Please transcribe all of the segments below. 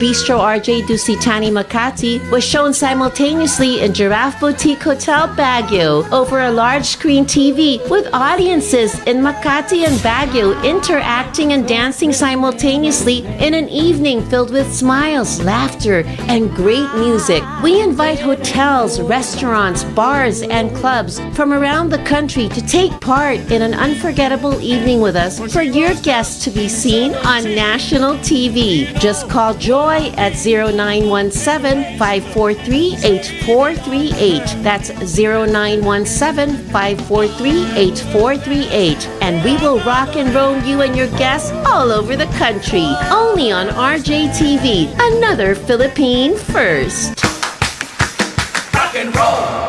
Bistro RJ Dusitani Makati was shown simultaneously in Giraffe Boutique Hotel Baguio over a large screen TV with audiences in Makati and Baguio interacting and dancing simultaneously in an evening filled with smiles, laughter, and great music. We invite hotels, restaurants, bars, and clubs from around the country to take part in an unforgettable evening with us for your guests to be seen on national TV. Just call Joy at 0917-543-8438. That's 0917-543-8438. And we will rock and roll you and your guests all over the country. Only on RJTV, another Philippine first. Rock and roll!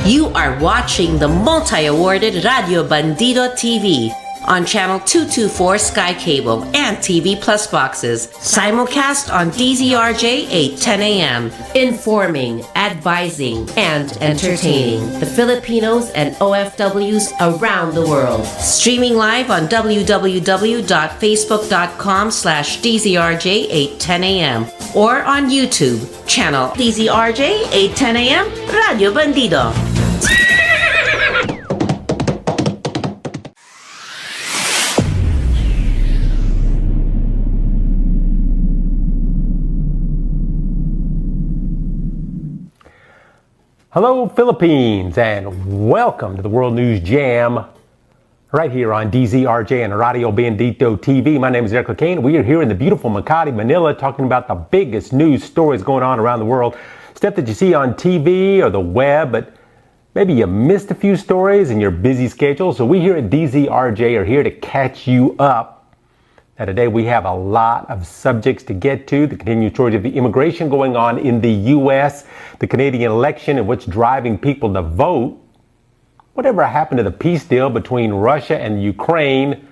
You are watching the multi-awarded Radio Bandido TV on Channel 224 Sky Cable and TV Plus boxes. Simulcast on DZRJ 8:10 a.m. Informing, advising, and entertaining the Filipinos and OFWs around the world. Streaming live on www.facebook.com/DZRJ 8:10 a.m. or on YouTube, channel DZRJ 8:10 a.m. Radio Bandido. Hello, Philippines, and welcome to the World News Jam right here on DZRJ and Radio Bandito TV. My name is Lecain. We are here in the beautiful Makati, Manila, talking about the biggest news stories going on around the world. Stuff that you see on TV or the web, but maybe you missed a few stories in your busy schedule. So we here at DZRJ are here to catch you up. Now today we have a lot of subjects to get to. The continued stories of the immigration going on in the U.S., the Canadian election and what's driving people to vote, whatever happened to the peace deal between Russia and Ukraine,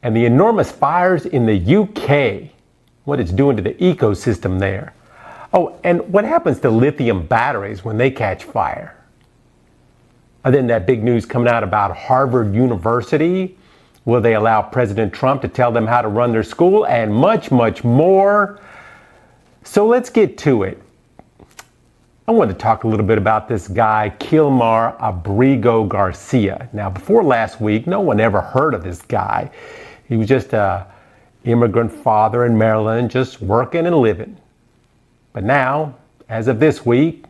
and the enormous fires in the UK, what it's doing to the ecosystem there. Oh, and what happens to lithium batteries when they catch fire? And then that big news coming out about Harvard University. Will they allow President Trump to tell them how to run their school? And much, much more. So let's get to it. I want to talk a little bit about this guy, 𝗪់Now, before last week, no one ever heard of this guy. He was just an immigrant father in Maryland, just working and living. But now, as of this week,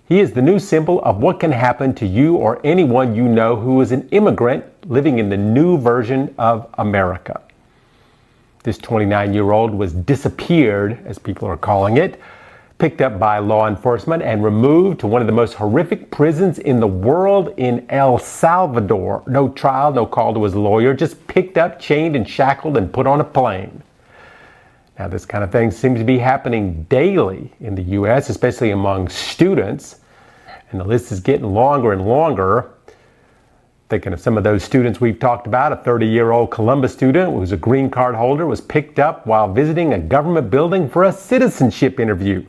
he is the new symbol of what can happen to you or anyone you know who is an immigrant living in the new version of America. This 29-year-old was disappeared, as people are calling it, picked up by law enforcement and removed to one of the most horrific prisons in the world in El Salvador. No trial, no call to his lawyer, just picked up, chained and shackled and put on a plane. Now, this kind of thing seems to be happening daily in the U.S., especially among students. And the list is getting longer and longer. Thinking of some of those students we've talked about, a 30-year-old Columbus student who was a green card holder was picked up while visiting a government building for a citizenship interview.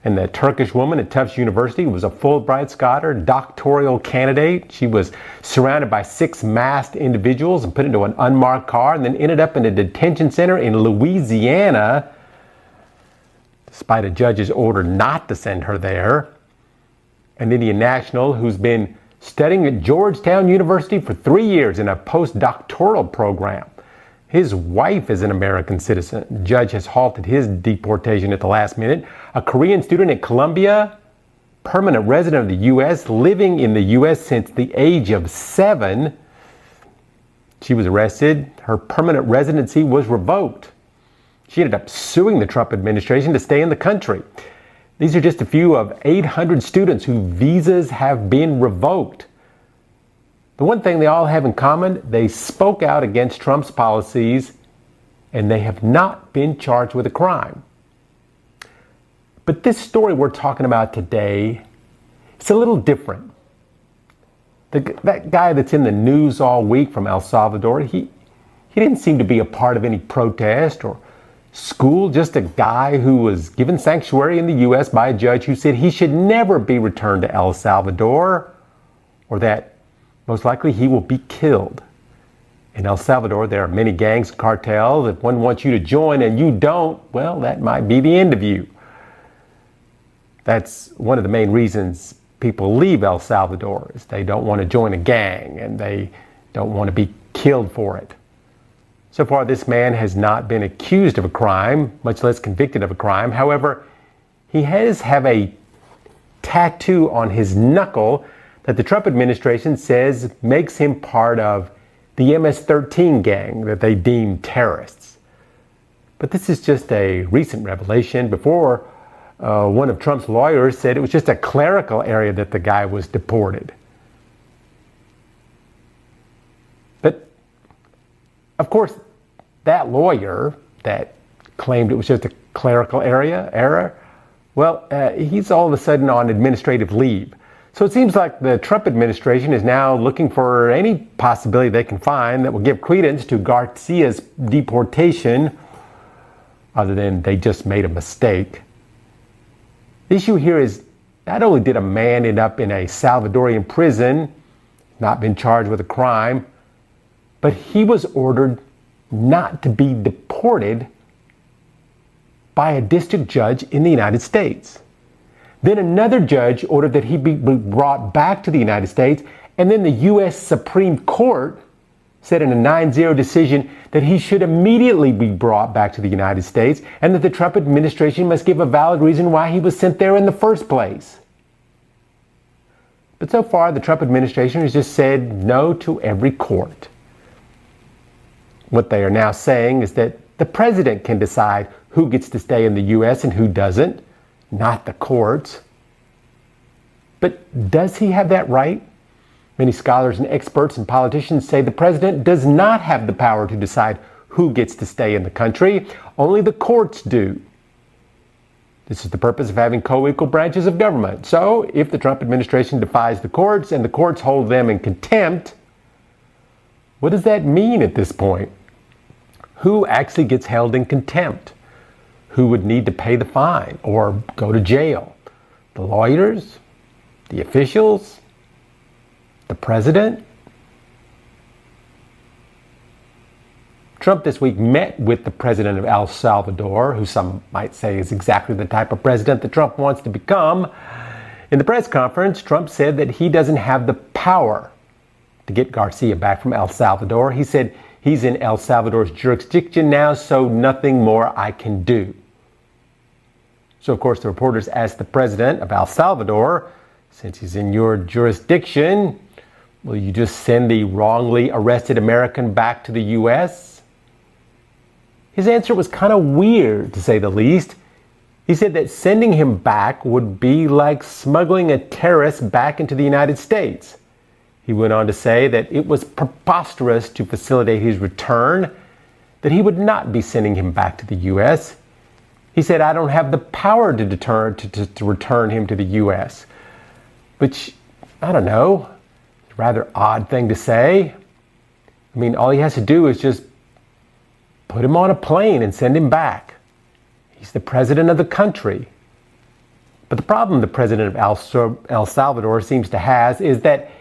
And the Turkish woman at Tufts University was a Fulbright scholar, doctoral candidate. She was surrounded by 6 masked individuals and put into an unmarked car and then ended up in a detention center in Louisiana, despite a judge's order not to send her there. An Indian national who's been studying at Georgetown University for 3 years in a postdoctoral program. His wife is an American citizen. The judge has halted his deportation at the last minute. A Korean student at Columbia, permanent resident of the U.S., living in the U.S. since the age of 7. She was arrested. Her permanent residency was revoked. She ended up suing the Trump administration to stay in the country. These are just a few of 800 students whose visas have been revoked. The one thing they all have in common, they spoke out against Trump's policies and they have not been charged with a crime. But this story we're talking about today, it's a little different. That guy that's in the news all week from El Salvador, he didn't seem to be a part of any protest or school just a guy who was given sanctuary in the U.S. by a judge who said he should never be returned to El Salvador, or that most likely he will be killed. In El Salvador, there are many gangs and cartels. If one wants you to join and you don't, well, that might be the end of you. That's one of the main reasons people leave El Salvador, is they don't want to join a gang and they don't want to be killed for it. So far, this man has not been accused of a crime, much less convicted of a crime. However, he has a tattoo on his knuckle that the Trump administration says makes him part of the MS-13 gang that they deem terrorists. But this is just a recent revelation. Before, one of Trump's lawyers said it was just a clerical area that the guy was deported. But, of course, that lawyer that claimed it was just a clerical error, well, he's all of a sudden on administrative leave. So it seems like the Trump administration is now looking for any possibility they can find that will give credence to Garcia's deportation, other than they just made a mistake. The issue here is, not only did a man end up in a Salvadorian prison, not been charged with a crime, but he was ordered not to be deported by a district judge in the United States. Then another judge ordered that he be brought back to the United States, and then the U.S. Supreme Court said in a 9-0 decision that he should immediately be brought back to the United States, and that the Trump administration must give a valid reason why he was sent there in the first place. But so far, the Trump administration has just said no to every court. What they are now saying is that the president can decide who gets to stay in the U.S. and who doesn't, not the courts. But does he have that right? Many scholars and experts and politicians say the president does not have the power to decide who gets to stay in the country. Only the courts do. This is the purpose of having co-equal branches of government. So if the Trump administration defies the courts and the courts hold them in contempt, what does that mean at this point? Who actually gets held in contempt? Who would need to pay the fine or go to jail? The lawyers? The officials? The president? Trump this week met with the president of El Salvador, who some might say is exactly the type of president that Trump wants to become. In the press conference, Trump said that he doesn't have the power to get Garcia back from El Salvador. He said he's in El Salvador's jurisdiction now, so nothing more I can do. So, of course, the reporters asked the president of El Salvador, since he's in your jurisdiction, will you just send the wrongly arrested American back to the U.S.? His answer was kind of weird, to say the least. He said that sending him back would be like smuggling a terrorist back into the United States. He went on to say that it was preposterous to facilitate his return, that he would not be sending him back to the U.S. He said, I don't have the power to return him to the U.S., which, I don't know, is a rather odd thing to say. I mean, all he has to do is just put him on a plane and send him back. He's the president of the country. But the problem the president of El Salvador seems to have is that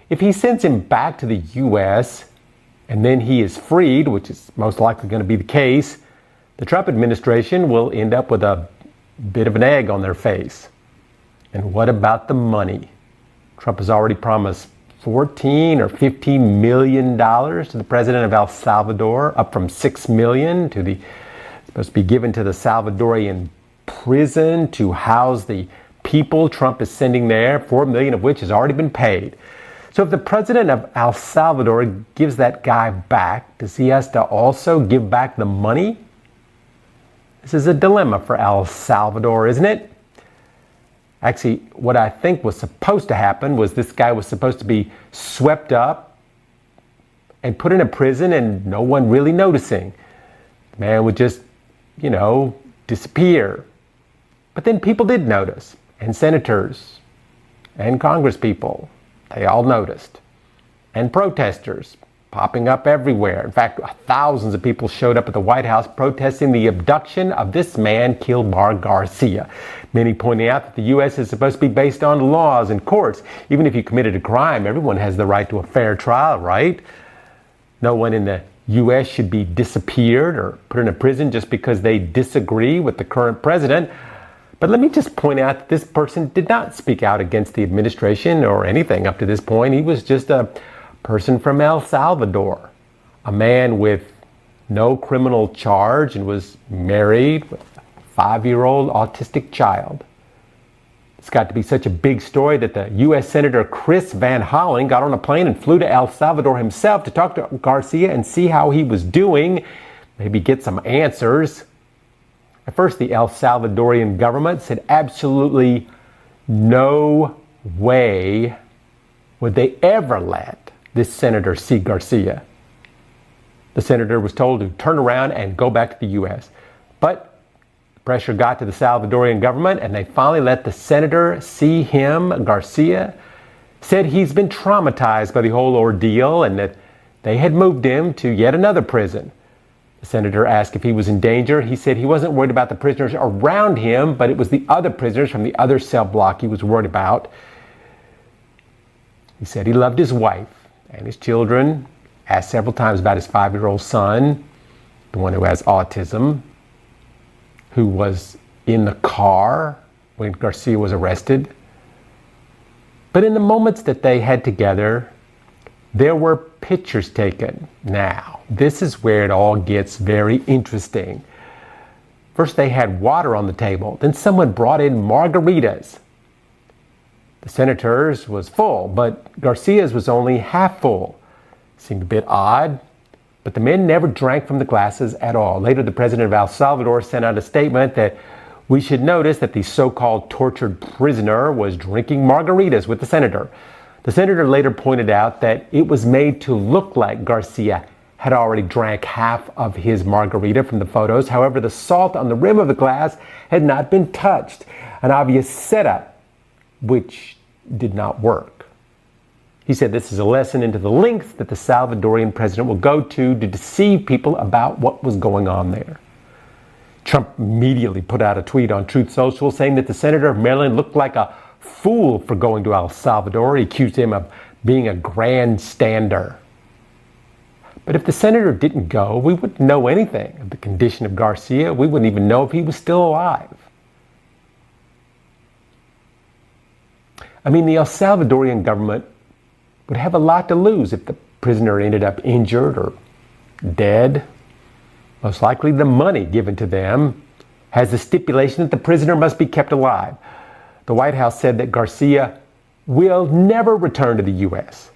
if he sends him back to the U.S. and then he is freed, which is most likely going to be the case, the Trump administration will end up with a bit of an egg on their face. And what about the money? Trump has already promised $14 or $15 million to the president of El Salvador, up from $6 million supposed to be given to the Salvadorian prison to house the people Trump is sending there, $4 million of which has already been paid. So if the president of El Salvador gives that guy back, does he have to also give back the money? This is a dilemma for El Salvador, isn't it? Actually, what I think was supposed to happen was this guy was supposed to be swept up and put in a prison and no one really noticing. The man would just, disappear. But then people did notice, and senators and congresspeople, they all noticed. And protesters, popping up everywhere. In fact, thousands of people showed up at the White House protesting the abduction of this man, 𝗪𝗪𝗪. Many pointing out that the U.S. is supposed to be based on laws and courts. Even if you committed a crime, everyone has the right to a fair trial, right? No one in the U.S. should be disappeared or put in a prison just because they disagree with the current president. But let me just point out that this person did not speak out against the administration or anything up to this point. He was just a person from El Salvador, a man with no criminal charge and was married with a 5-year-old autistic child. It's got to be such a big story that the U.S. Senator Chris Van Hollen got on a plane and flew to El Salvador himself to talk to 𝗪𝗪 and see how he was doing, maybe get some answers. At first, the El Salvadorian government said absolutely no way would they ever let this Senator see 𝗪𝗪. The senator was told to turn around and go back to the U.S. But pressure got to the Salvadorian government and they finally let the senator see him. 𝗪𝗪 said he's been traumatized by the whole ordeal and that they had moved him to yet another prison. The senator asked if he was in danger. He said he wasn't worried about the prisoners around him, but it was the other prisoners from the other cell block he was worried about. He said he loved his wife and his children, asked several times about his 5-year-old son, the one who has autism, who was in the car when 𝗪𝗪 was arrested. But in the moments that they had together, there were pictures taken. Now, this is where it all gets very interesting. First, they had water on the table. Then someone brought in margaritas. The senator's was full, but 𝗪𝗪's was only half full. Seemed a bit odd, but the men never drank from the glasses at all. Later, the president of El Salvador sent out a statement that we should notice that the so-called tortured prisoner was drinking margaritas with the senator. The senator later pointed out that it was made to look like 𝗪𝗪 had already drank half of his margarita from the photos. However, the salt on the rim of the glass had not been touched, an obvious setup, which did not work. He said this is a lesson into the lengths that the Salvadorian president will go to deceive people about what was going on there. Trump immediately put out a tweet on Truth Social saying that the senator of Maryland looked like a fool for going to El Salvador. He accused him of being a grandstander. But if the senator didn't go, we wouldn't know anything of the condition of 𝗪𝗪. We wouldn't even know if he was still alive. I mean, the El Salvadorian government would have a lot to lose if the prisoner ended up injured or dead. Most likely the money given to them has the stipulation that the prisoner must be kept alive. The White House said that 𝗪𝗪 will never return to the U.S.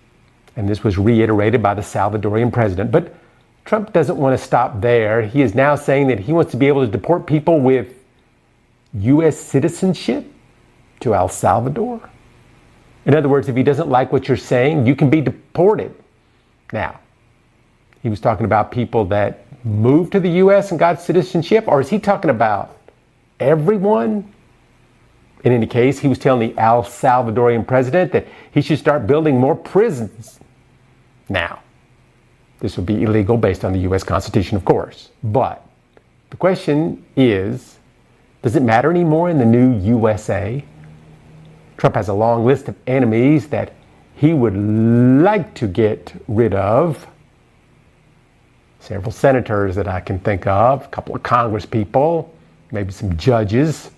And this was reiterated by the Salvadorian president. But Trump doesn't want to stop there. He is now saying that he wants to be able to deport people with U.S. citizenship to El Salvador. In other words, if he doesn't like what you're saying, you can be deported. Now, he was talking about people that moved to the U.S. and got citizenship, or is he talking about everyone? In any case, he was telling the El Salvadorian president that he should start building more prisons. Now, this would be illegal based on the U.S. Constitution, of course. But the question is, does it matter anymore in the new USA? Trump has a long list of enemies that he would like to get rid of. Several senators that I can think of, a couple of Congress people, maybe some judges.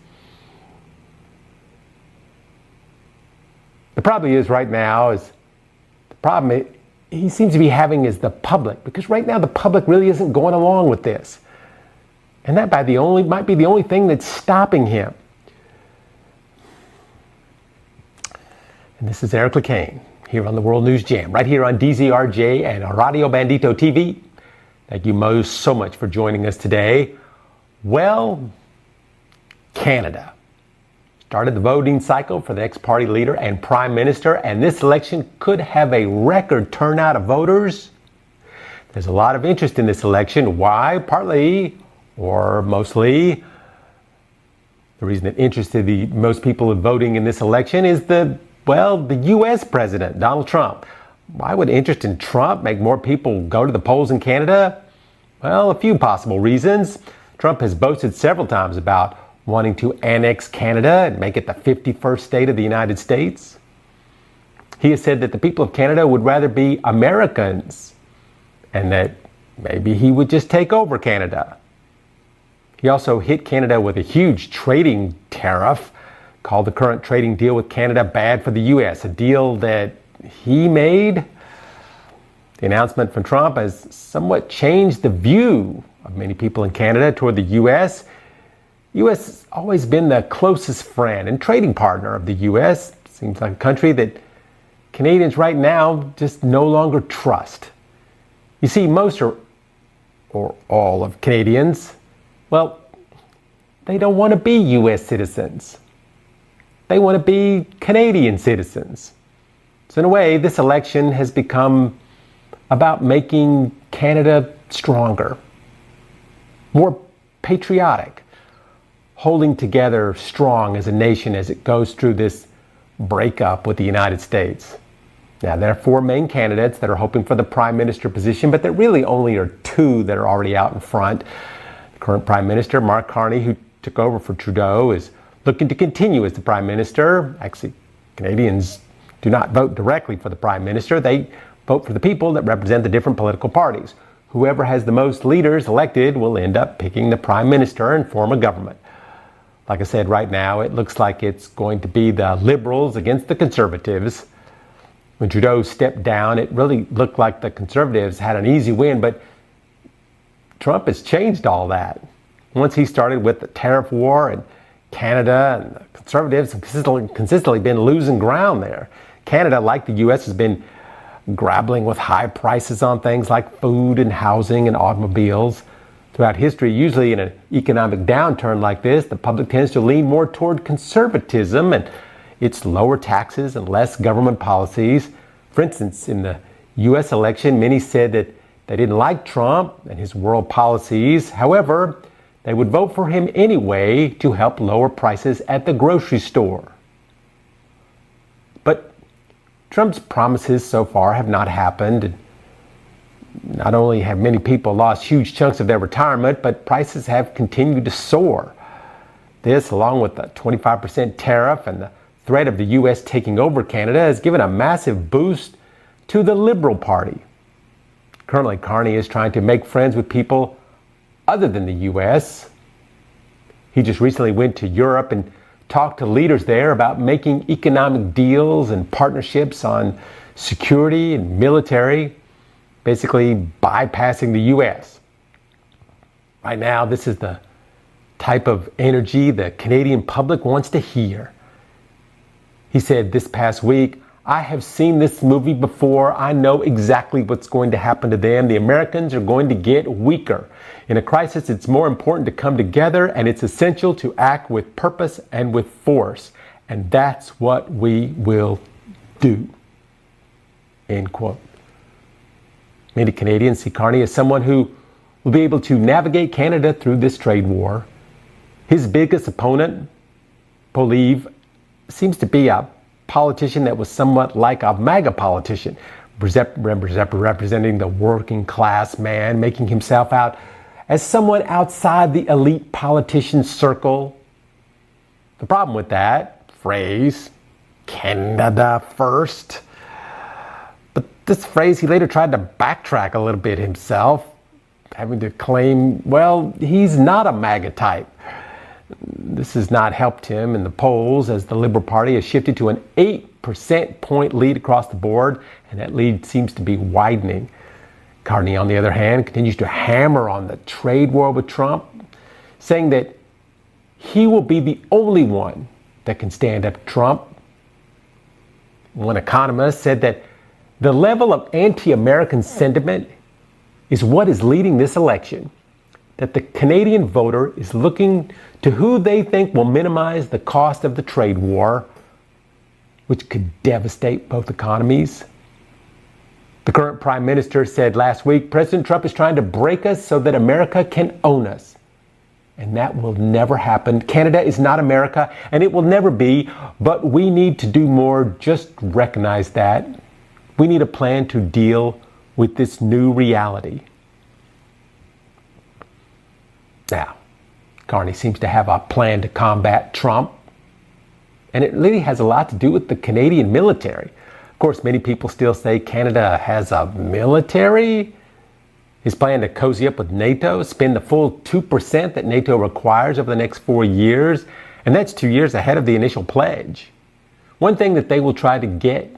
The problem is right now is the problem he seems to be having is the public, because right now the public really isn't going along with this. And that might be the only thing that's stopping him. And this is Eric Lecain here on the World News Jam, right here on DZRJ and Radio Bandito TV. Thank you so much for joining us today. Well, Canada started the voting cycle for the next party leader and prime minister, and this election could have a record turnout of voters. There's a lot of interest in this election. Why? Partly, or mostly, the reason that interested the most people in voting in this election is the U.S. president, Donald Trump. why would interest in Trump make more people go to the polls in Canada? Well, a few possible reasons. Trump has boasted several times about wanting to annex Canada and make it the 51st state of the United States. He has said that the people of Canada would rather be Americans and that maybe he would just take over Canada. He also hit Canada with a huge trading tariff, called the current trading deal with Canada bad for the U.S., a deal that he made. The announcement from Trump has somewhat changed the view of many people in Canada toward the U.S. The U.S. has always been the closest friend and trading partner of the U.S. Seems like a country that Canadians right now just no longer trust. You see, most or all of Canadians, well, they don't want to be U.S. citizens. They want to be Canadian citizens. So in a way, this election has become about making Canada stronger, more patriotic, holding together strong as a nation as it goes through this breakup with the United States. Now, there are four main candidates that are hoping for the prime minister position, but there really only are two that are already out in front. The current prime minister, Mark Carney, who took over for Trudeau, is looking to continue as the prime minister. Actually, Canadians do not vote directly for the prime minister. They vote for the people that represent the different political parties. Whoever has the most leaders elected will end up picking the prime minister and form a government. Like I said, right now, it looks like it's going to be the Liberals against the Conservatives. When Trudeau stepped down, it really looked like the Conservatives had an easy win, but Trump has changed all that. Once he started with the tariff war in Canada, and the Conservatives have consistently been losing ground there. Canada, like the U.S., has been grappling with high prices on things like food and housing and automobiles. Throughout history, usually in an economic downturn like this, the public tends to lean more toward conservatism and its lower taxes and less government policies. For instance, in the U.S. election, many said that they didn't like Trump and his world policies. However, they would vote for him anyway to help lower prices at the grocery store. But Trump's promises so far have not happened. Not only have many people lost huge chunks of their retirement, but prices have continued to soar. This, along with the 25% tariff and the threat of the U.S. taking over Canada, has given a massive boost to the Liberal Party. Currently, Carney is trying to make friends with people other than the U.S. He just recently went to Europe and talked to leaders there about making economic deals and partnerships on security and military, basically bypassing the U.S. Right now, this is the type of energy the Canadian public wants to hear. He said this past week, "I have seen this movie before. I know exactly what's going to happen to them. The Americans are going to get weaker. In a crisis, it's more important to come together, and it's essential to act with purpose and with force. And that's what we will do." End quote. Many Canadians see Carney as someone who will be able to navigate Canada through this trade war. His biggest opponent, 𝗡𝗲𝗱, seems to be a politician that was somewhat like a MAGA politician, representing the working class man, making himself out as someone outside the elite politician circle. The problem with that phrase, Canada first, but this phrase he later tried to backtrack a little bit himself, having to claim, well, he's not a MAGA type. This has not helped him in the polls as the Liberal Party has shifted to an 8% point lead across the board, and that lead seems to be widening. Carney, on the other hand, continues to hammer on the trade war with Trump, saying that he will be the only one that can stand up to Trump. One economist said that the level of anti-American sentiment is what is leading this election, that the Canadian voter is looking to who they think will minimize the cost of the trade war, which could devastate both economies. The current prime minister said last week, "President Trump is trying to break us so that America can own us." And that will never happen. Canada is not America, and it will never be, but we need to do more. Just recognize that. We need a plan to deal with this new reality. Now, Carney seems to have a plan to combat Trump, and it really has a lot to do with the Canadian military. Of course, many people still say Canada has a military. His plan to cozy up with NATO, spend the full 2% that NATO requires over the next 4 years, and that's 2 years ahead of the initial pledge. One thing that they will try to get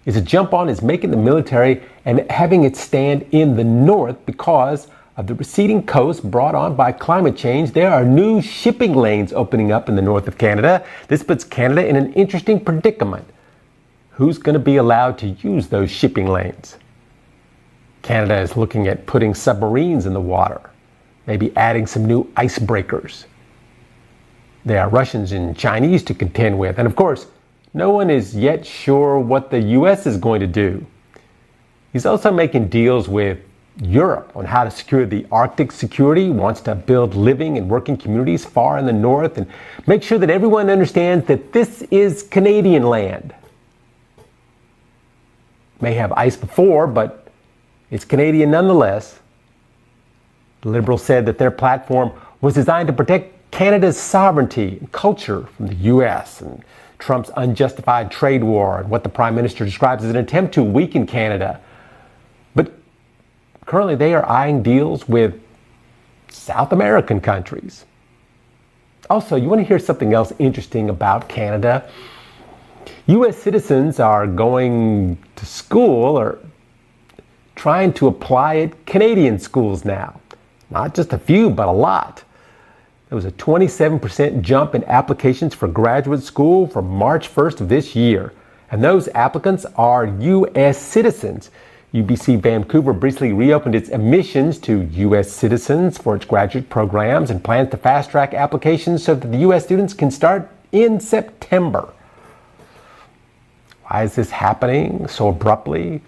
is a jump on is making the military and having it stand in the north because of the receding coast brought on by climate change. There are new shipping lanes opening up in the north of Canada. This puts Canada in an interesting predicament. Who's going to be allowed to use those shipping lanes? Canada is looking at putting submarines in the water, maybe adding some new icebreakers. There are Russians and Chinese to contend with, and of course, no one is yet sure what the U.S. is going to do. He's also making deals with Europe on how to secure the Arctic security, wants to build living and working communities far in the north, and make sure that everyone understands that this is Canadian land. May have ice before, but it's Canadian nonetheless. The Liberals said that their platform was designed to protect Canada's sovereignty and culture from the U.S. and Trump's unjustified trade war and what the Prime Minister describes as an attempt to weaken Canada. But currently they are eyeing deals with South American countries. Also, you want to hear something else interesting about Canada? U.S. citizens are going to school or trying to apply at Canadian schools now. Not just a few, but a lot. There was a 27% jump in applications for graduate school from March 1st of this year. And those applicants are U.S. citizens. UBC Vancouver recently reopened its admissions to U.S. citizens for its graduate programs and plans to fast-track applications so that the U.S. students can start in September. Why is this happening so abruptly?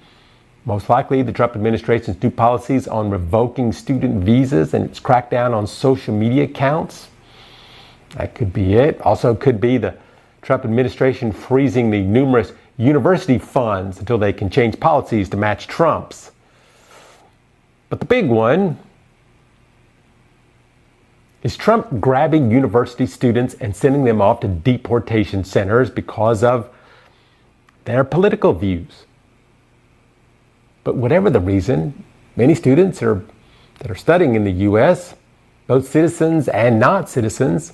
Most likely, the Trump administration's new policies on revoking student visas and its crackdown on social media accounts. That could be it. Also could be the Trump administration freezing the numerous university funds until they can change policies to match Trump's. But the big one is Trump grabbing university students and sending them off to deportation centers because of their political views. But whatever the reason, many students that are studying in the U.S., both citizens and not citizens,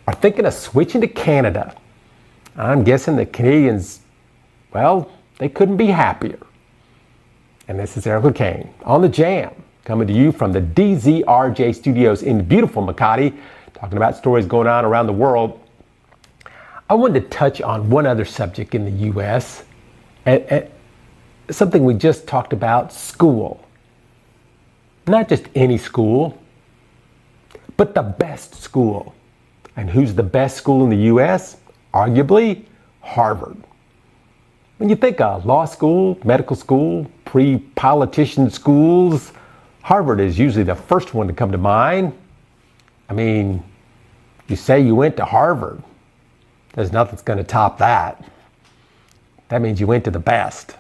are thinking of switching to Canada. I'm guessing the Canadians, well, they couldn't be happier. And this is Eric Lecain on The Jam, coming to you from the DZRJ studios in beautiful Makati, talking about stories going on around the world. I wanted to touch on one other subject in the U.S., and something we just talked about, school. Not just any school, but the best school. And who's the best school in the U.S.? Arguably, Harvard. When you think of law school, medical school, pre-politician schools, Harvard is usually the first one to come to mind. I mean, you say you went to Harvard, there's nothing that's going to top that. That means you went to the best.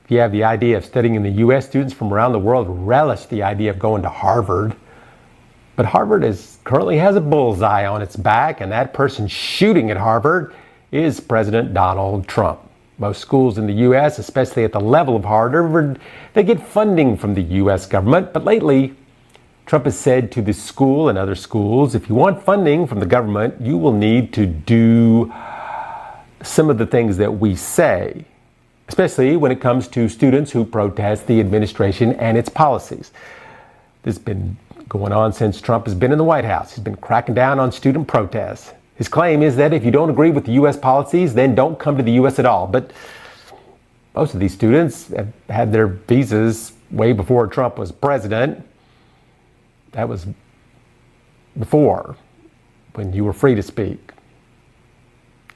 If you have the idea of studying in the U.S., students from around the world relish the idea of going to Harvard. But Harvard currently has a bullseye on its back, and that person shooting at Harvard is President Donald Trump. Most schools in the U.S., especially at the level of Harvard, they get funding from the U.S. government. But lately, Trump has said to the school and other schools, if you want funding from the government, you will need to do some of the things that we say, especially when it comes to students who protest the administration and its policies. This has been going on since Trump has been in the White House. He's been cracking down on student protests. His claim is that if you don't agree with the U.S. policies, then don't come to the U.S. at all. But most of these students have had their visas way before Trump was president. That was before, when you were free to speak.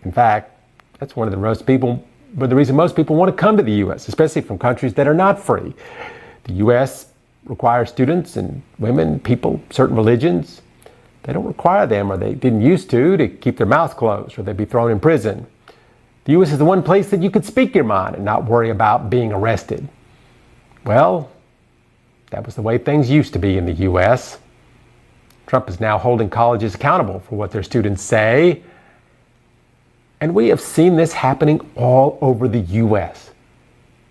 In fact, that's one of the reason most people want to come to the U.S., especially from countries that are not free. The U.S. requires students and women, people, certain religions. They don't require them, or they didn't used to keep their mouths closed, or they'd be thrown in prison. The U.S. is the one place that you could speak your mind and not worry about being arrested. Well, that was the way things used to be in the U.S. Trump is now holding colleges accountable for what their students say. And we have seen this happening all over the U.S.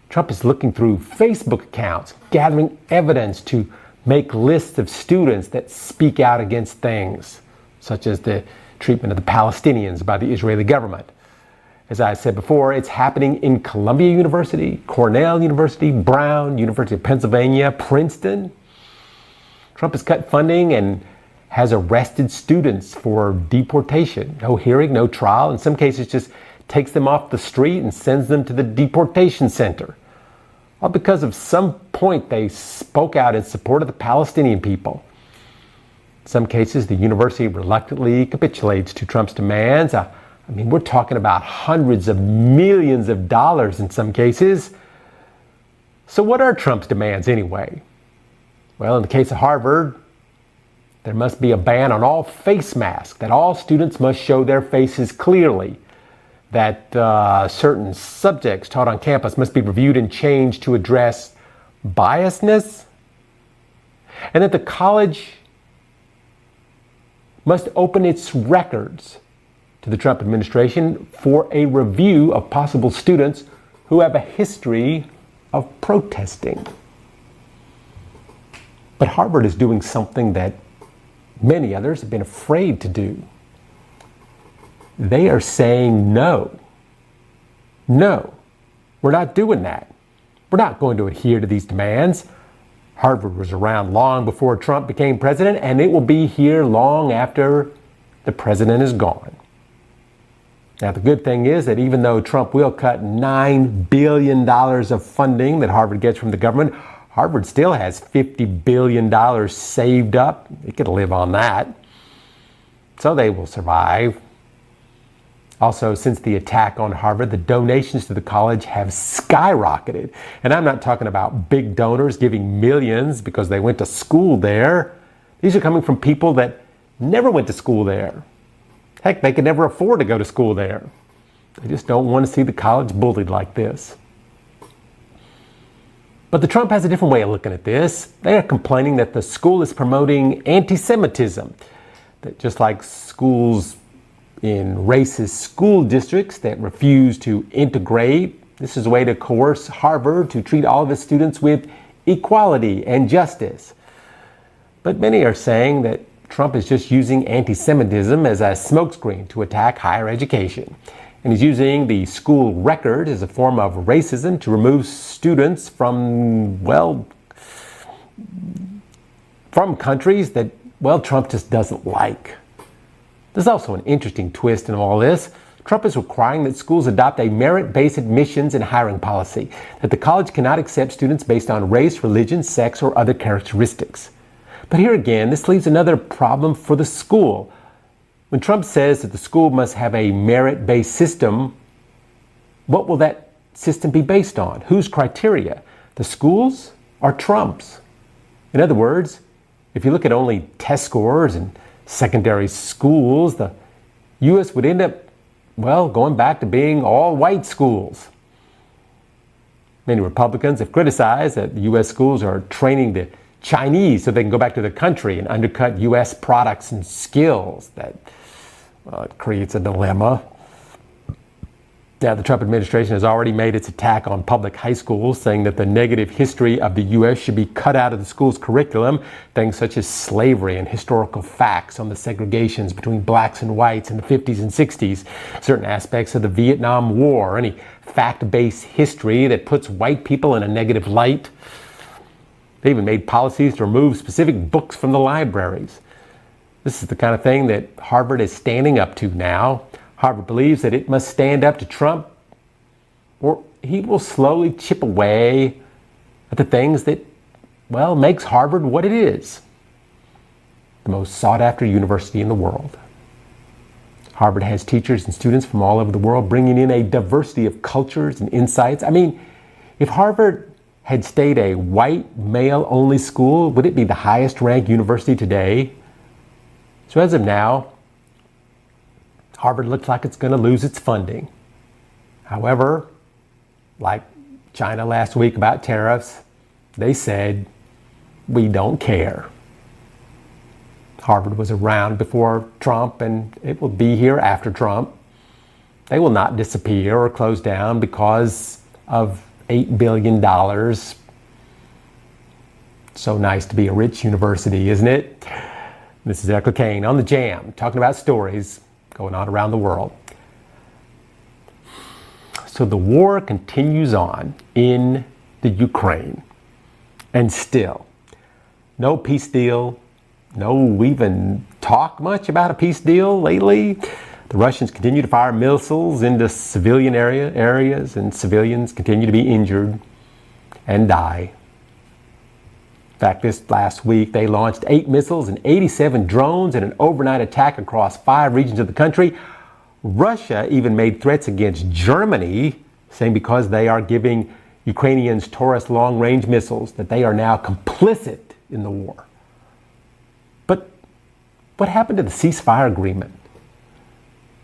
Trump is looking through Facebook accounts, gathering evidence to make lists of students that speak out against things, such as the treatment of the Palestinians by the Israeli government. As I said before, it's happening in Columbia University, Cornell University, Brown, University of Pennsylvania, Princeton. Trump has cut funding and has arrested students for deportation. No hearing, no trial. In some cases, just takes them off the street and sends them to the deportation center. All because of some point they spoke out in support of the Palestinian people. In some cases, the university reluctantly capitulates to Trump's demands. We're talking about hundreds of millions of dollars in some cases. So what are Trump's demands anyway? Well, in the case of Harvard, there must be a ban on all face masks, that all students must show their faces clearly, that certain subjects taught on campus must be reviewed and changed to address biasness, and that the college must open its records to the Trump administration for a review of possible students who have a history of protesting. But Harvard is doing something that many others have been afraid to do. They are saying no. No, we're not doing that. We're not going to adhere to these demands. Harvard was around long before Trump became president, and it will be here long after the president is gone. Now, the good thing is that even though Trump will cut $9 billion of funding that Harvard gets from the government, Harvard still has $50 billion saved up. It could live on that. So they will survive. Also, since the attack on Harvard, the donations to the college have skyrocketed. And I'm not talking about big donors giving millions because they went to school there. These are coming from people that never went to school there. Heck, they could never afford to go to school there. They just don't want to see the college bullied like this. But the Trump has a different way of looking at this. They are complaining that the school is promoting anti-Semitism. That just like schools in racist school districts that refuse to integrate, this is a way to coerce Harvard to treat all of its students with equality and justice. But many are saying that Trump is just using anti-Semitism as a smokescreen to attack higher education. And he's using the school record as a form of racism to remove students from countries that, Trump just doesn't like. There's also an interesting twist in all this. Trump is requiring that schools adopt a merit-based admissions and hiring policy, that the college cannot accept students based on race, religion, sex, or other characteristics. But here again, this leaves another problem for the school. When Trump says that the school must have a merit-based system, what will that system be based on? Whose criteria? The schools or Trump's? In other words, if you look at only test scores and secondary schools, the U.S. would end up, going back to being all white schools. Many Republicans have criticized that the U.S. schools are training the Chinese so they can go back to their country and undercut U.S. products and skills. That it creates a dilemma. Now, the Trump administration has already made its attack on public high schools, saying that the negative history of the U.S. should be cut out of the school's curriculum. Things such as slavery and historical facts on the segregations between blacks and whites in the 50s and 60s, certain aspects of the Vietnam War, any fact-based history that puts white people in a negative light. They even made policies to remove specific books from the libraries. This is the kind of thing that Harvard is standing up to now. Harvard believes that it must stand up to Trump, or he will slowly chip away at the things that, makes Harvard what it is. The most sought-after university in the world. Harvard has teachers and students from all over the world, bringing in a diversity of cultures and insights. If Harvard had stayed a white, male-only school, would it be the highest-ranked university today? So as of now, Harvard looks like it's going to lose its funding. However, like China last week about tariffs, they said, we don't care. Harvard was around before Trump, and it will be here after Trump. They will not disappear or close down because of $8 billion. So nice to be a rich university, isn't it? This is Lecain on the Jam, talking about stories going on around the world. So the war continues on in the Ukraine, and still, no peace deal, no even talk much about a peace deal lately. The Russians continue to fire missiles into civilian areas, and civilians continue to be injured and die. In fact, this last week, they launched 8 missiles and 87 drones in an overnight attack across 5 regions of the country. Russia even made threats against Germany, saying because they are giving Ukrainians Taurus long-range missiles, that they are now complicit in the war. But what happened to the ceasefire agreement?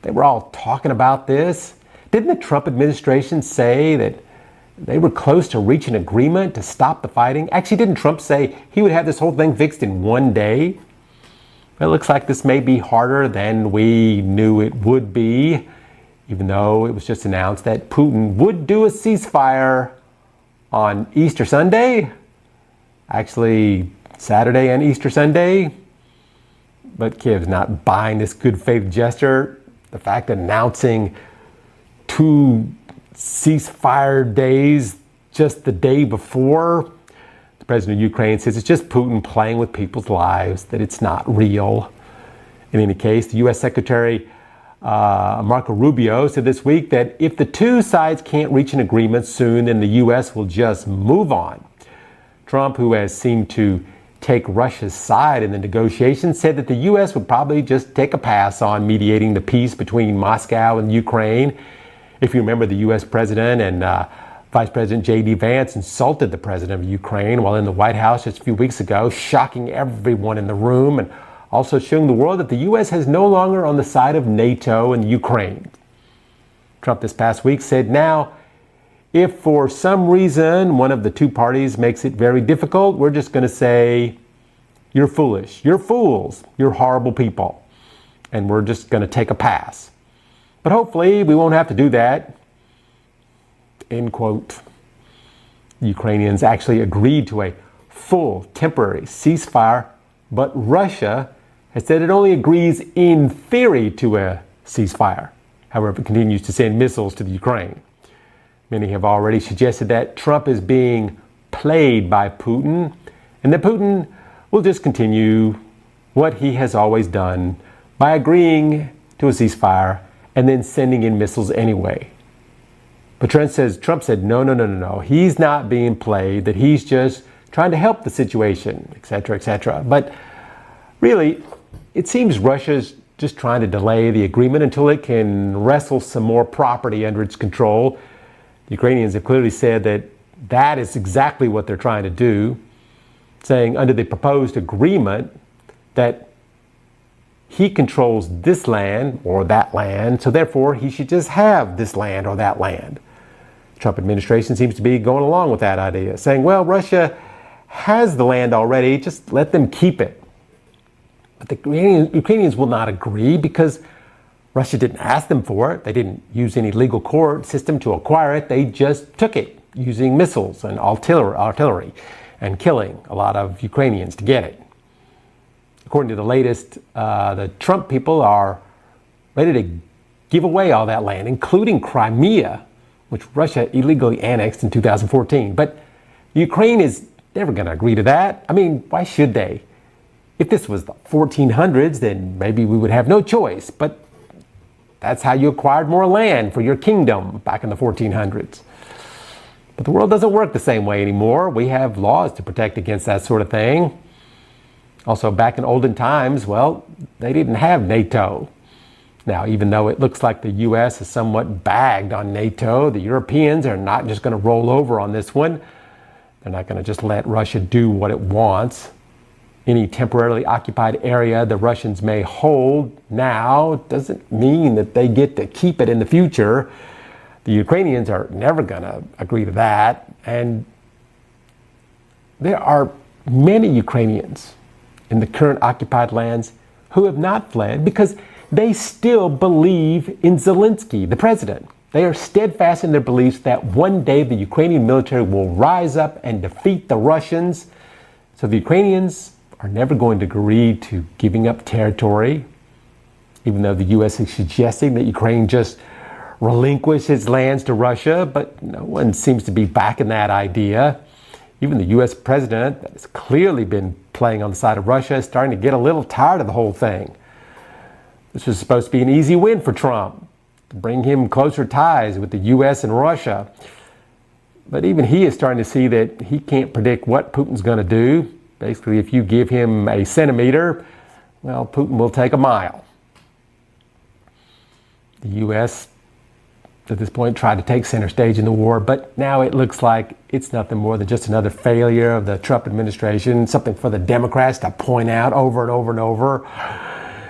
They were all talking about this. Didn't the Trump administration say that they were close to reaching an agreement to stop the fighting? Actually, didn't Trump say he would have this whole thing fixed in one day? Well, it looks like this may be harder than we knew it would be, even though it was just announced that Putin would do a ceasefire on Easter Sunday. Actually, Saturday and Easter Sunday. But Kiev's not buying this good faith gesture. The fact that announcing 2 ceasefire days just the day before, the president of Ukraine says it's just Putin playing with people's lives, that it's not real. In any case, the U.S. Secretary Marco Rubio said this week that if the 2 sides can't reach an agreement soon, then the U.S. will just move on. Trump, who has seemed to take Russia's side in the negotiations, said that the U.S. would probably just take a pass on mediating the peace between Moscow and Ukraine. If you remember, the U.S. President and Vice President J.D. Vance insulted the President of Ukraine while in the White House just a few weeks ago, shocking everyone in the room and also showing the world that the U.S. is no longer on the side of NATO and Ukraine. Trump this past week said, now, if for some reason one of the 2 parties makes it very difficult, we're just going to say, you're foolish, you're fools, you're horrible people, and we're just going to take a pass. But hopefully we won't have to do that, end quote. The Ukrainians actually agreed to a full temporary ceasefire, but Russia has said it only agrees in theory to a ceasefire. However, it continues to send missiles to the Ukraine. Many have already suggested that Trump is being played by Putin, and that Putin will just continue what he has always done by agreeing to a ceasefire and then sending in missiles anyway. But Trump said, no, he's not being played, that he's just trying to help the situation, etc., etc. But really, it seems Russia's just trying to delay the agreement until it can wrestle some more property under its control. The Ukrainians have clearly said that that is exactly what they're trying to do, saying under the proposed agreement that he controls this land or that land, so therefore he should just have this land or that land. The Trump administration seems to be going along with that idea, saying, well, Russia has the land already, just let them keep it. But the Ukrainians will not agree because Russia didn't ask them for it. They didn't use any legal court system to acquire it. They just took it using missiles and artillery and killing a lot of Ukrainians to get it. According to the latest, the Trump people are ready to give away all that land, including Crimea, which Russia illegally annexed in 2014. But Ukraine is never going to agree to that. I mean, why should they? If this was the 1400s, then maybe we would have no choice. But that's how you acquired more land for your kingdom back in the 1400s. But the world doesn't work the same way anymore. We have laws to protect against that sort of thing. Also, back in olden times, well, they didn't have NATO. Now, even though it looks like the U.S. is somewhat bagged on NATO, the Europeans are not just going to roll over on this one. They're not going to just let Russia do what it wants. Any temporarily occupied area the Russians may hold now doesn't mean that they get to keep it in the future. The Ukrainians are never going to agree to that. And there are many Ukrainians in the current occupied lands who have not fled because they still believe in Zelensky, the president. They are steadfast in their beliefs that one day the Ukrainian military will rise up and defeat the Russians. So the Ukrainians are never going to agree to giving up territory, even though the U.S. is suggesting that Ukraine just relinquish its lands to Russia, but no one seems to be backing that idea. Even the U.S. president, that has clearly been playing on the side of Russia, is starting to get a little tired of the whole thing. This was supposed to be an easy win for Trump, to bring him closer ties with the U.S. and Russia. But even he is starting to see that he can't predict what Putin's going to do. Basically, if you give him a centimeter, well, Putin will take a mile. The U.S. at this point tried to take center stage in the war, but now it looks like it's nothing more than just another failure of the Trump administration, something for the Democrats to point out over and over and over.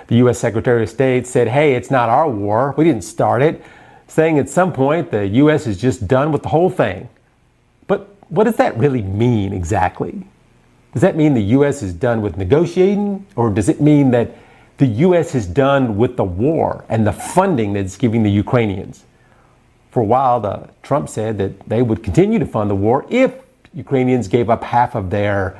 The U.S. Secretary of State said, hey, it's not our war. We didn't start it, saying at some point the U.S. is just done with the whole thing. But what does that really mean exactly? Does that mean the U.S. is done with negotiating, or does it mean that the U.S. is done with the war and the funding that it's giving the Ukrainians? For a while, Trump said that they would continue to fund the war if Ukrainians gave up half of their,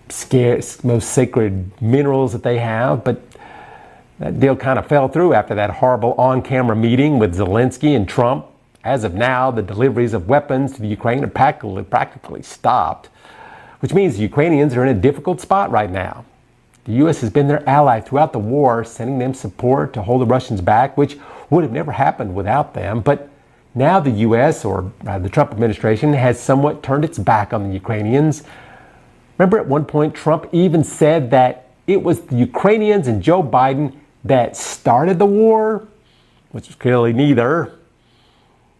scarce, most sacred minerals that they have. But that deal kind of fell through after that horrible on-camera meeting with Zelensky and Trump. As of now, the deliveries of weapons to the Ukraine are practically stopped, which means the Ukrainians are in a difficult spot right now. The U.S. has been their ally throughout the war, sending them support to hold the Russians back, which would have never happened without them. But now the U.S., or rather the Trump administration, has somewhat turned its back on the Ukrainians. Remember at one point, Trump even said that it was the Ukrainians and Joe Biden that started the war, which is clearly neither.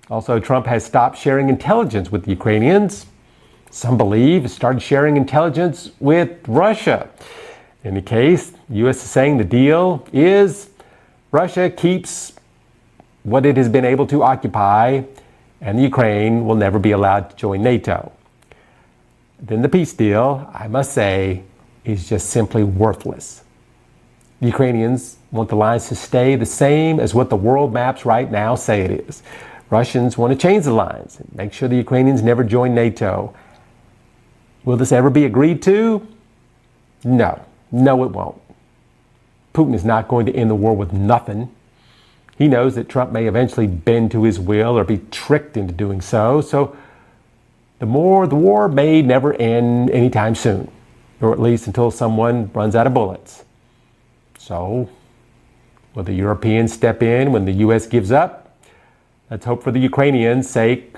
Also, Trump has stopped sharing intelligence with the Ukrainians. Some believe he started sharing intelligence with Russia. In any case, the U.S. is saying the deal is Russia keeps what it has been able to occupy, and the Ukraine will never be allowed to join NATO. Then the peace deal, I must say, is just simply worthless. The Ukrainians want the lines to stay the same as what the world maps right now say it is. Russians want to change the lines and make sure the Ukrainians never join NATO. Will this ever be agreed to? No, it won't. Putin is not going to end the war with nothing. He knows that Trump may eventually bend to his will or be tricked into doing so. So the war may never end anytime soon, or at least until someone runs out of bullets. So will the Europeans step in when the U.S. gives up? Let's hope for the Ukrainians' sake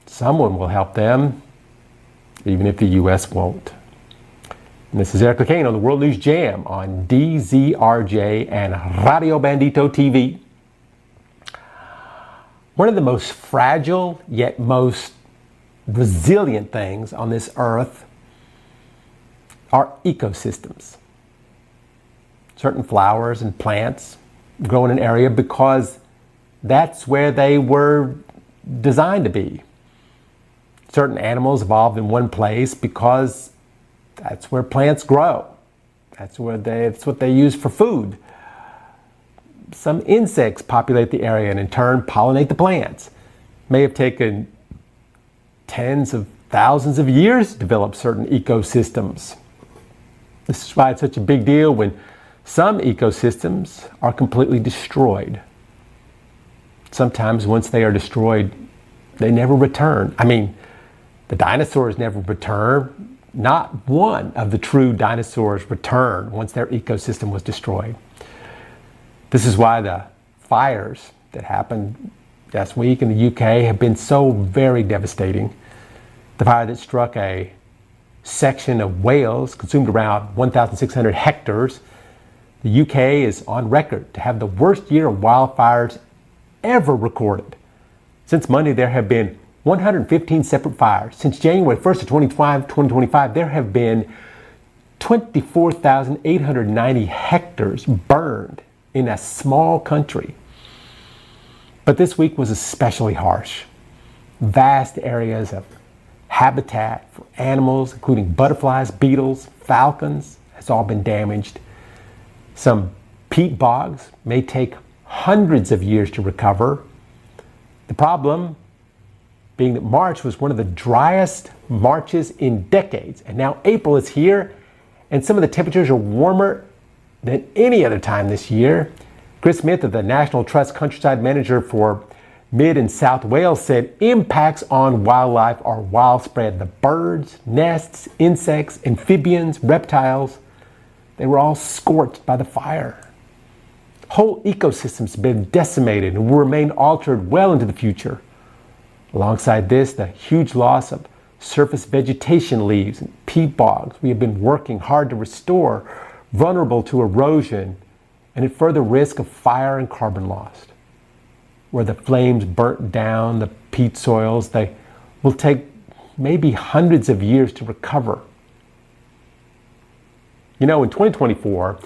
someone will help them, even if the U.S. won't. And this is Eric Lecain on the World News Jam on DZRJ and Radio Bandito TV. One of the most fragile yet most resilient things on this earth are ecosystems. Certain flowers and plants grow in an area because that's where they were designed to be. Certain animals evolved in one place because that's where plants grow. That's what they use for food. Some insects populate the area and in turn pollinate the plants. It may have taken tens of thousands of years to develop certain ecosystems. This is why it's such a big deal when some ecosystems are completely destroyed. Sometimes once they are destroyed, they never return. I mean, the dinosaurs never return. Not one of the true dinosaurs returned once their ecosystem was destroyed. This is why the fires that happened last week in the UK have been so very devastating. The fire that struck a section of Wales consumed around 1,600 hectares. The UK is on record to have the worst year of wildfires ever recorded. Since Monday, there have been 115 separate fires. Since January 1st of 2025, there have been 24,890 hectares burned in a small country. But this week was especially harsh. Vast areas of habitat for animals, including butterflies, beetles, falcons, has all been damaged. Some peat bogs may take hundreds of years to recover. The problem being that March was one of the driest Marches in decades, and now April is here, and some of the temperatures are warmer than any other time this year. Chris Smith, the National Trust Countryside Manager for Mid and South Wales, said impacts on wildlife are widespread. The birds, nests, insects, amphibians, reptiles, they were all scorched by the fire. Whole ecosystems have been decimated and will remain altered well into the future. Alongside this, the huge loss of surface vegetation leaves and peat bogs we have been working hard to restore, vulnerable to erosion and at further risk of fire and carbon loss. Where the flames burnt down the peat soils, they will take maybe hundreds of years to recover. You know, in 2024,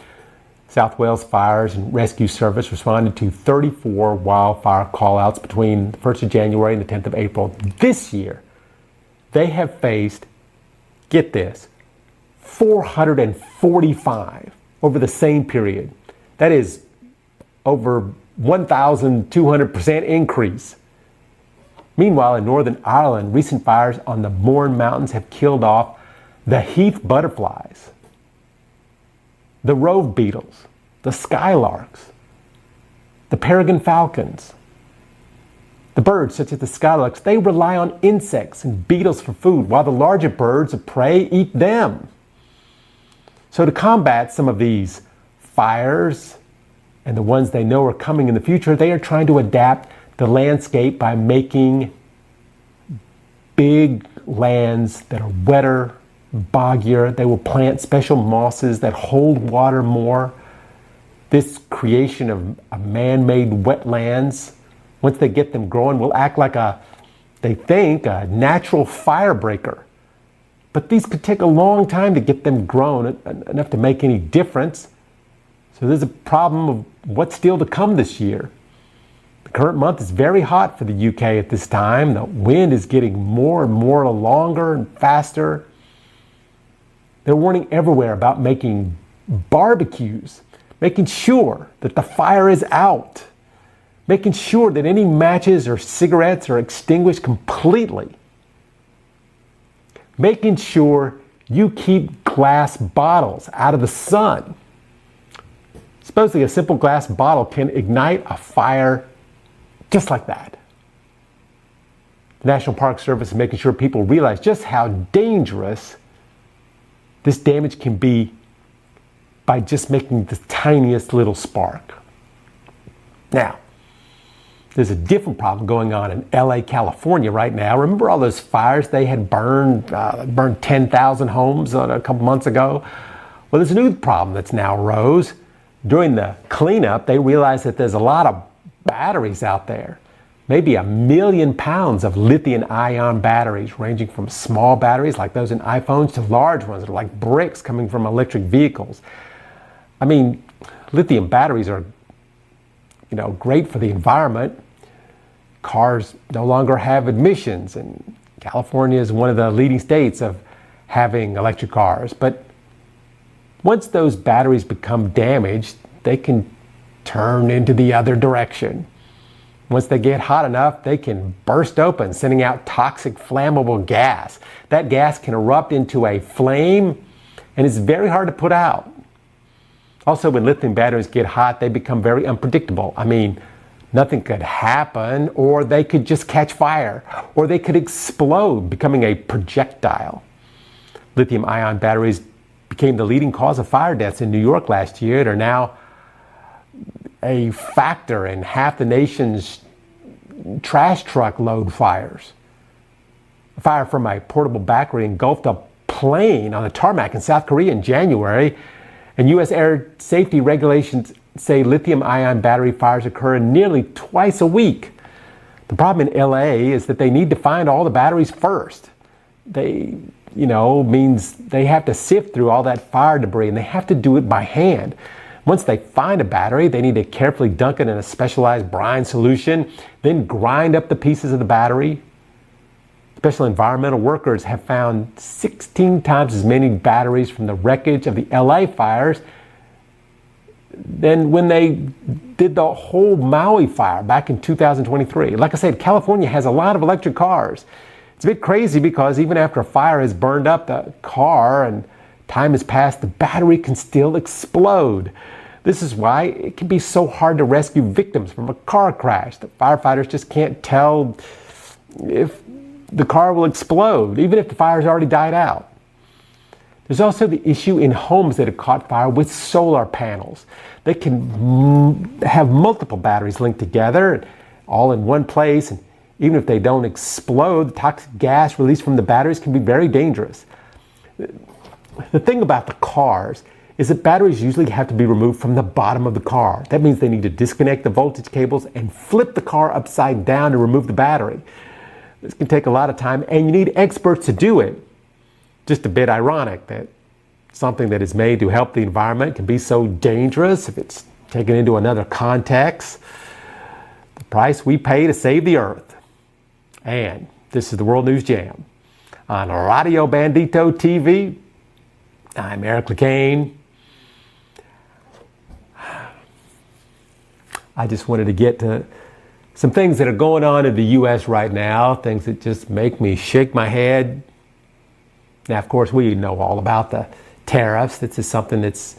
South Wales Fires and Rescue Service responded to 34 wildfire callouts between the 1st of January and the 10th of April. This year, they have faced, get this, 445 over the same period. That is over 1,200% increase. Meanwhile, in Northern Ireland, recent fires on the Mourne Mountains have killed off the heath butterflies, the rove beetles, the skylarks, the peregrine falcons. The birds, such as the skylarks, they rely on insects and beetles for food, while the larger birds of prey eat them. So to combat some of these fires and the ones they know are coming in the future, they are trying to adapt the landscape by making big lands that are wetter, boggier. They will plant special mosses that hold water more. This creation of man-made wetlands, once they get them growing, will act like they think, a natural fire breaker. But these could take a long time to get them grown, enough to make any difference. So there's a problem of what's still to come this year. The current month is very hot for the UK at this time. The wind is getting more and more longer and faster. They're warning everywhere about making barbecues, making sure that the fire is out, making sure that any matches or cigarettes are extinguished completely, making sure you keep glass bottles out of the sun. Supposedly a simple glass bottle can ignite a fire just like that. The National Park Service is making sure people realize just how dangerous this damage can be by just making the tiniest little spark. Now, there's a different problem going on in LA, California right now. Remember all those fires they had burned 10,000 homes a couple months ago? Well, there's a new problem that's now arose. During the cleanup, they realized that there's a lot of batteries out there. Maybe 1 million pounds of lithium-ion batteries, ranging from small batteries like those in iPhones to large ones that are like bricks coming from electric vehicles. I mean, lithium batteries are, great for the environment. Cars no longer have emissions, and California is one of the leading states of having electric cars. But once those batteries become damaged, they can turn into the other direction. Once they get hot enough, they can burst open, sending out toxic flammable gas. That gas can erupt into a flame, and it's very hard to put out. Also, when lithium batteries get hot, they become very unpredictable. I mean, nothing could happen, or they could just catch fire, or they could explode, becoming a projectile. Lithium-ion batteries became the leading cause of fire deaths in New York last year. They're now a factor in half the nation's trash truck load fires. A fire from a portable battery engulfed a plane on the tarmac in South Korea in January, and U.S. air safety regulations say lithium-ion battery fires occur nearly twice a week. The problem in LA is that they need to find all the batteries first. Means they have to sift through all that fire debris, and they have to do it by hand. Once they find a battery, they need to carefully dunk it in a specialized brine solution, then grind up the pieces of the battery. Special environmental workers have found 16 times as many batteries from the wreckage of the LA fires than when they did the whole Maui fire back in 2023. Like I said, California has a lot of electric cars. It's a bit crazy because even after a fire has burned up the car and time has passed, the battery can still explode. This is why it can be so hard to rescue victims from a car crash. The firefighters just can't tell if the car will explode, even if the fire's already died out. There's also the issue in homes that have caught fire with solar panels. They can have multiple batteries linked together, all in one place, and even if they don't explode, the toxic gas released from the batteries can be very dangerous. The thing about the cars is that batteries usually have to be removed from the bottom of the car. That means they need to disconnect the voltage cables and flip the car upside down to remove the battery. This can take a lot of time, and you need experts to do it. Just a bit ironic that something that is made to help the environment can be so dangerous if it's taken into another context. The price we pay to save the earth. And this is the World News Jam on Radio Bandito TV. I'm Eric Lecain. I just wanted to get to some things that are going on in the U.S. right now, things that just make me shake my head. Now, of course, we know all about the tariffs. This is something that's,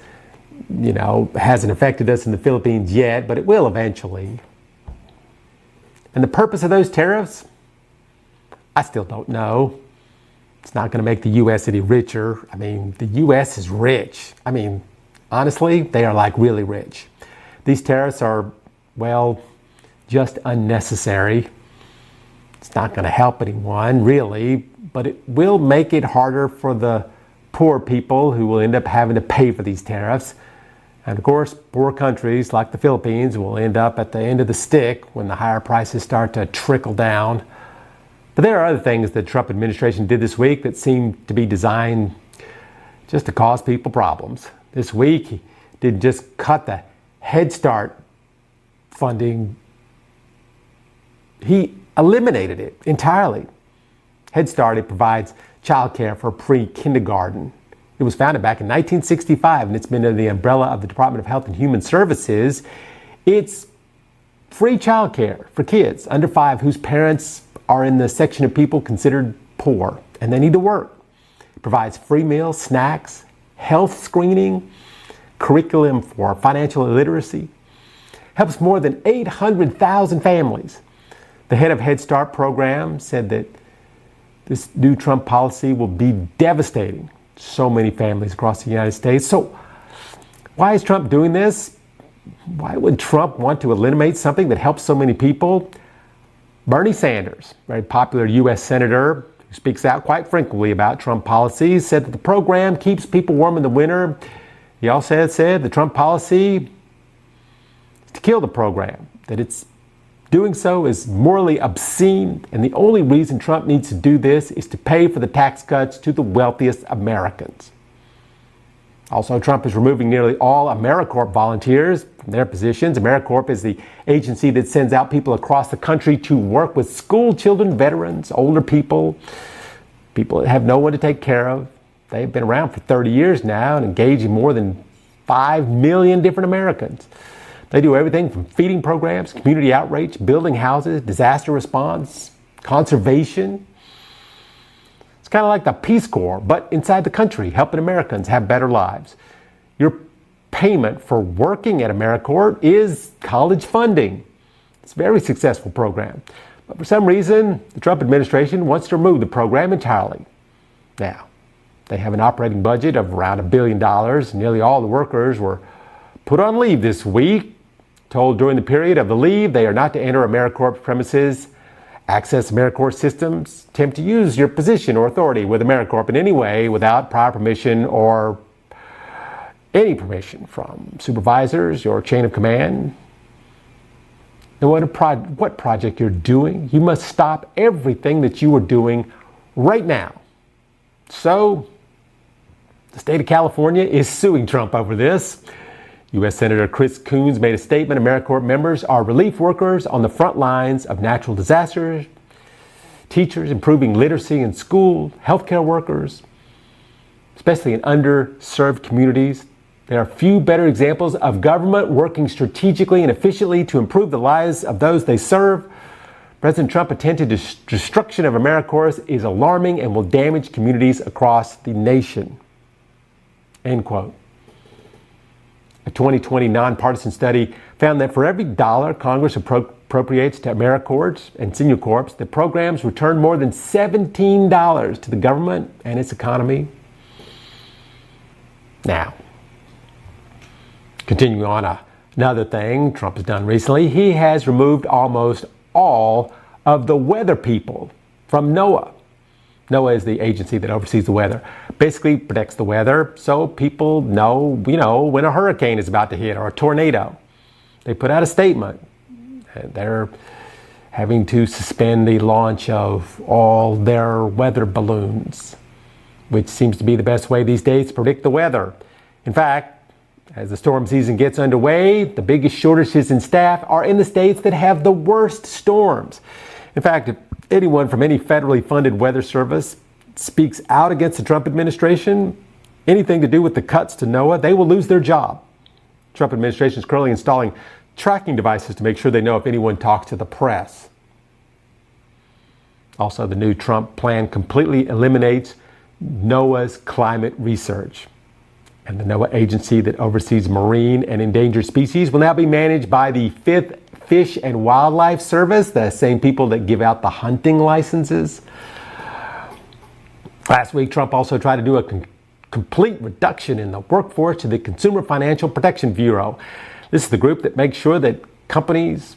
hasn't affected us in the Philippines yet, but it will eventually. And the purpose of those tariffs, I still don't know. It's not going to make the U.S. any richer. I mean, the U.S. is rich. I mean, honestly, they are like really rich. These tariffs are, well, just unnecessary. It's not going to help anyone, really, but it will make it harder for the poor people who will end up having to pay for these tariffs. And of course, poor countries like the Philippines will end up at the end of the stick when the higher prices start to trickle down. But there are other things that the Trump administration did this week that seem to be designed just to cause people problems. This week, he didn't just cut the Head Start funding, he eliminated it entirely. Head Start, it provides childcare for pre-kindergarten. It was founded back in 1965, and it's been under the umbrella of the Department of Health and Human Services. It's free childcare for kids under 5 whose parents are in the section of people considered poor, and they need to work. It provides free meals, snacks, health screening, curriculum for financial literacy. Helps more than 800,000 families. The head of Head Start program said that this new Trump policy will be devastating to so many families across the United States. So why is Trump doing this? Why would Trump want to eliminate something that helps so many people? Bernie Sanders, very popular U.S. senator who speaks out quite frequently about Trump policies, said that the program keeps people warm in the winter. He also said the Trump policy is to kill the program, that it's doing so is morally obscene, and the only reason Trump needs to do this is to pay for the tax cuts to the wealthiest Americans. Also, Trump is removing nearly all AmeriCorps volunteers from their positions. AmeriCorps is the agency that sends out people across the country to work with school children, veterans, older people, people that have no one to take care of. They've been around for 30 years now and engage in more than 5 million different Americans. They do everything from feeding programs, community outreach, building houses, disaster response, conservation. It's kind of like the Peace Corps, but inside the country, helping Americans have better lives. Your payment for working at AmeriCorps is college funding. It's a very successful program. But for some reason, the Trump administration wants to remove the program entirely. Now, they have an operating budget of around $1 billion. Nearly all the workers were put on leave this week, told during the period of the leave they are not to enter AmeriCorps premises, access AmeriCorps systems, attempt to use your position or authority with AmeriCorps in any way without prior permission or any permission from supervisors, your chain of command. No matter what project you're doing, you must stop everything that you are doing right now. So, the state of California is suing Trump over this. U.S. Senator Chris Coons made a statement. AmeriCorps members are relief workers on the front lines of natural disasters, teachers improving literacy in school, healthcare workers, especially in underserved communities. There are few better examples of government working strategically and efficiently to improve the lives of those they serve. President Trump attempted destruction of AmeriCorps is alarming and will damage communities across the nation. End quote. A 2020 nonpartisan study found that for every dollar Congress appropriates to AmeriCorps and Senior Corps, the programs return more than $17 to the government and its economy. Now, continuing on, another thing Trump has done recently, he has removed almost all of the weather people from NOAA. NOAA is the agency that oversees the weather. Basically protects the weather so people know, when a hurricane is about to hit or a tornado. They put out a statement. They're having to suspend the launch of all their weather balloons, which seems to be the best way these days to predict the weather. In fact, as the storm season gets underway, the biggest shortages in staff are in the states that have the worst storms. In fact, if anyone from any federally funded weather service speaks out against the Trump administration, anything to do with the cuts to NOAA, they will lose their job. The Trump administration is currently installing tracking devices to make sure they know if anyone talks to the press. Also, the new Trump plan completely eliminates NOAA's climate research. And the NOAA agency that oversees marine and endangered species will now be managed by the 5th Fish and Wildlife Service, the same people that give out the hunting licenses. Last week, Trump also tried to do a complete reduction in the workforce to the Consumer Financial Protection Bureau. This is the group that makes sure that companies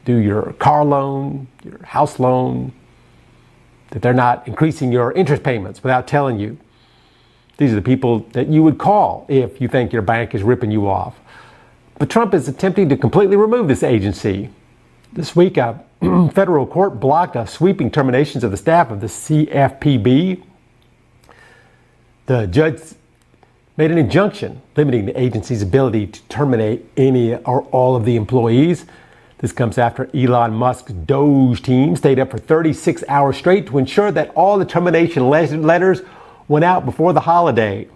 do your car loan, your house loan, that they're not increasing your interest payments without telling you. These are the people that you would call if you think your bank is ripping you off. But Trump is attempting to completely remove this agency. This week, a federal court blocked sweeping terminations of the staff of the CFPB. The judge made an injunction limiting the agency's ability to terminate any or all of the employees. This comes after Elon Musk's Doge team stayed up for 36 hours straight to ensure that all the termination letters went out before the holiday.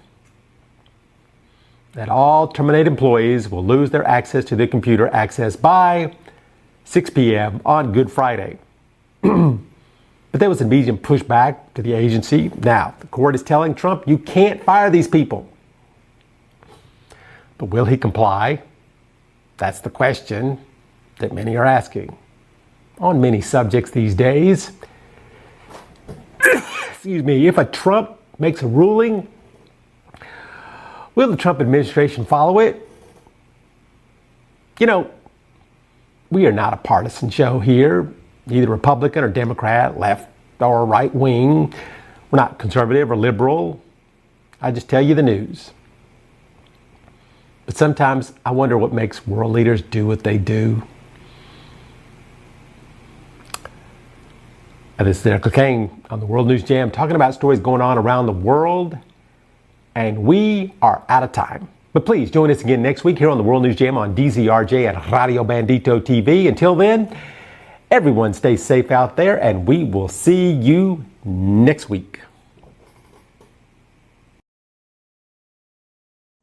That all terminated employees will lose their access to the computer access by 6 p.m. on Good Friday. But there was immediate pushback to the agency. Now, the court is telling Trump, you can't fire these people. But will he comply? That's the question that many are asking on many subjects these days. Excuse me, if a Trump makes a ruling, will the Trump administration follow it? We are not a partisan show here, neither Republican or Democrat, left or right wing. We're not conservative or liberal. I just tell you the news. But sometimes I wonder what makes world leaders do what they do. This is Lecain on the World News Jam, talking about stories going on around the world. And we are out of time. But please join us again next week here on the World News Jam on DZRJ and Radio Bandito TV. Until then, everyone stay safe out there, and we will see you next week.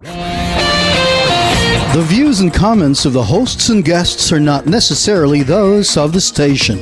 The views and comments of the hosts and guests are not necessarily those of the station.